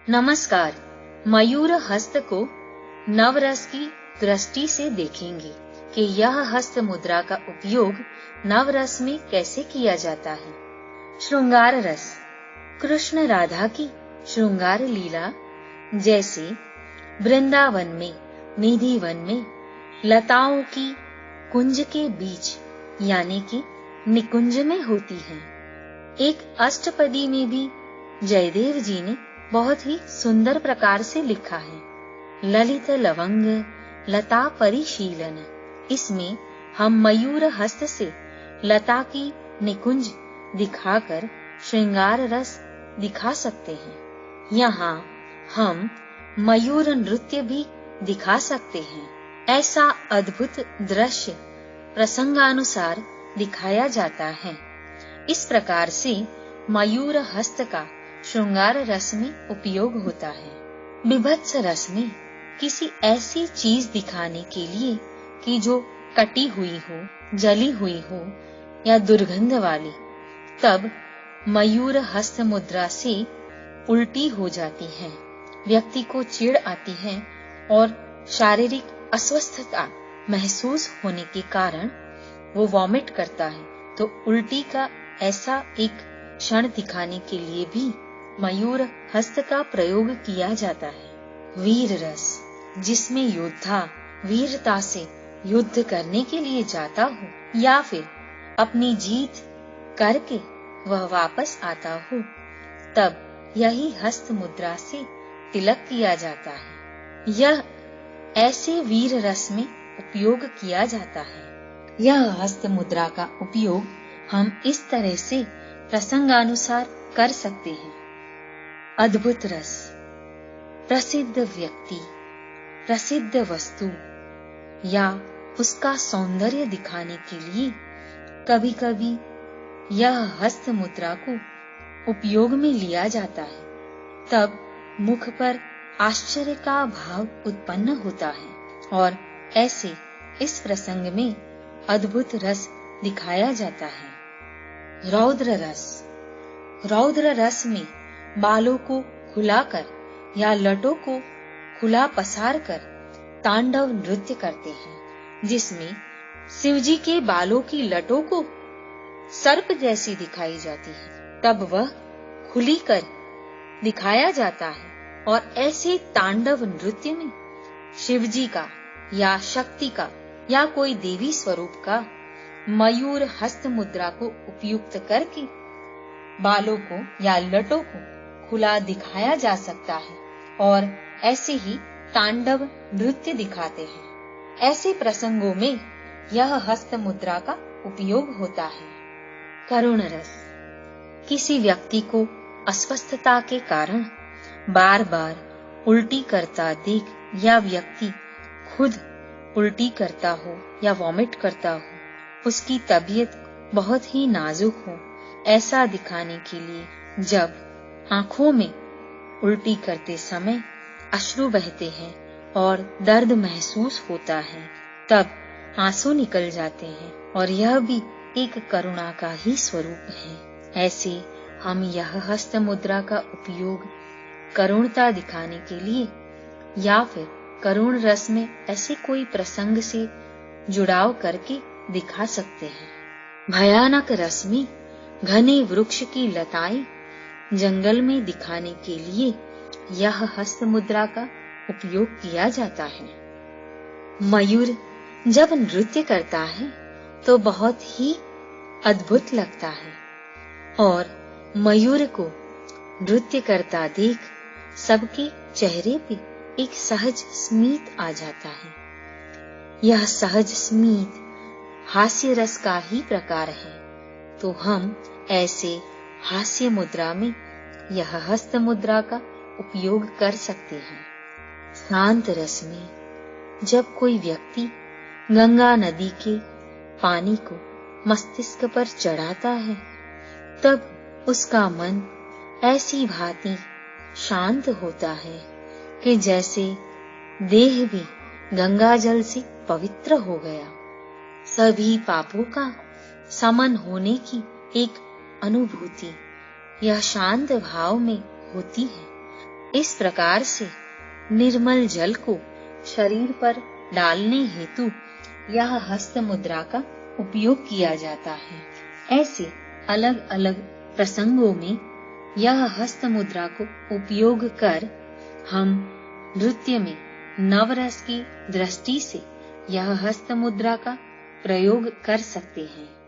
नमस्कार। मयूर हस्त को नवरस की दृष्टि से देखेंगे कि यह हस्त मुद्रा का उपयोग नवरस में कैसे किया जाता है। श्रृंगार रस। कृष्ण राधा की श्रृंगार लीला जैसे वृंदावन में निधि वन में लताओं की कुंज के बीच यानी कि निकुंज में होती है। एक अष्टपदी में भी जयदेव जी ने बहुत ही सुंदर प्रकार से लिखा है, ललित लवंग लता परिशीलन। इसमें हम मयूर हस्त से लता की निकुंज दिखाकर श्रृंगार रस दिखा सकते हैं। यहाँ हम मयूर नृत्य भी दिखा सकते हैं। ऐसा अद्भुत दृश्य प्रसंगानुसार दिखाया जाता है। इस प्रकार से मयूर हस्त का श्रृंगार रस में उपयोग होता है। बीभत्स रस में किसी ऐसी चीज दिखाने के लिए कि जो कटी हुई हो, जली हुई हो या दुर्गंध वाली, तब मयूर हस्त मुद्रा से उल्टी हो जाती है, व्यक्ति को चिढ़ आती है और शारीरिक अस्वस्थता महसूस होने के कारण वो वॉमिट करता है, तो उल्टी का ऐसा एक क्षण दिखाने के लिए भी मयूर हस्त का प्रयोग किया जाता है। वीर रस, जिसमें योद्धा वीरता से युद्ध करने के लिए जाता हो या फिर अपनी जीत करके वह वापस आता हो, तब यही हस्त मुद्रा से तिलक किया जाता है। यह ऐसे वीर रस में उपयोग किया जाता है। यह हस्त मुद्रा का उपयोग हम इस तरह से प्रसंगानुसार कर सकते हैं। अद्भुत रस, प्रसिद्ध व्यक्ति, प्रसिद्ध वस्तु या उसका सौंदर्य दिखाने के लिए कभी कभी यह हस्त मुद्रा को उपयोग में लिया जाता है। तब मुख पर आश्चर्य का भाव उत्पन्न होता है और ऐसे इस प्रसंग में अद्भुत रस दिखाया जाता है। रौद्र रस। रौद्र रस में बालों को खुलाकर या लटों को खुला पसार कर तांडव नृत्य करते हैं, जिसमें शिवजी के बालों की लटों को सर्प जैसी दिखाई जाती है। तब वह खुली कर दिखाया जाता है और ऐसे तांडव नृत्य में शिवजी का या शक्ति का या कोई देवी स्वरूप का मयूर हस्त मुद्रा को उपयुक्त करके बालों को या लटों को खुला दिखाया जा सकता है और ऐसे ही तांडव नृत्य दिखाते हैं। ऐसे प्रसंगों में यह हस्त मुद्रा का उपयोग होता है। करुण रस। किसी व्यक्ति को अस्वस्थता के कारण बार बार उल्टी करता देख या व्यक्ति खुद उल्टी करता हो या वॉमिट करता हो, उसकी तबीयत बहुत ही नाजुक हो, ऐसा दिखाने के लिए जब आंखों में उल्टी करते समय अश्रु बहते हैं और दर्द महसूस होता है, तब आंसू निकल जाते हैं और यह भी एक करुणा का ही स्वरूप है। ऐसे हम यह हस्त मुद्रा का उपयोग करुणता दिखाने के लिए या फिर करुण रस में ऐसे कोई प्रसंग से जुड़ाव करके दिखा सकते हैं। भयानक रस में घने वृक्ष की लताएं जंगल में दिखाने के लिए यह हस्त मुद्रा का उपयोग किया जाता है। मयूर जब नृत्य करता है तो बहुत ही अद्भुत लगता है और मयूर को नृत्य करता देख सबके चेहरे पे एक सहज स्मित आ जाता है। यह सहज स्मित हास्य रस का ही प्रकार है, तो हम ऐसे हास्य मुद्रा में यह हस्त मुद्रा का उपयोग कर सकते हैं। शांत रस में जब कोई व्यक्ति गंगा नदी के पानी को मस्तिष्क पर चढ़ाता है, तब उसका मन ऐसी भांति शांत होता है कि जैसे देह भी गंगा जल से पवित्र हो गया। सभी पापों का समन होने की एक अनुभूति यह शांत भाव में होती है। इस प्रकार से निर्मल जल को शरीर पर डालने हेतु यह हस्त मुद्रा का उपयोग किया जाता है। ऐसे अलग अलग प्रसंगों में यह हस्त मुद्रा को उपयोग कर हम नृत्य में नवरस की दृष्टि से यह हस्त मुद्रा का प्रयोग कर सकते हैं।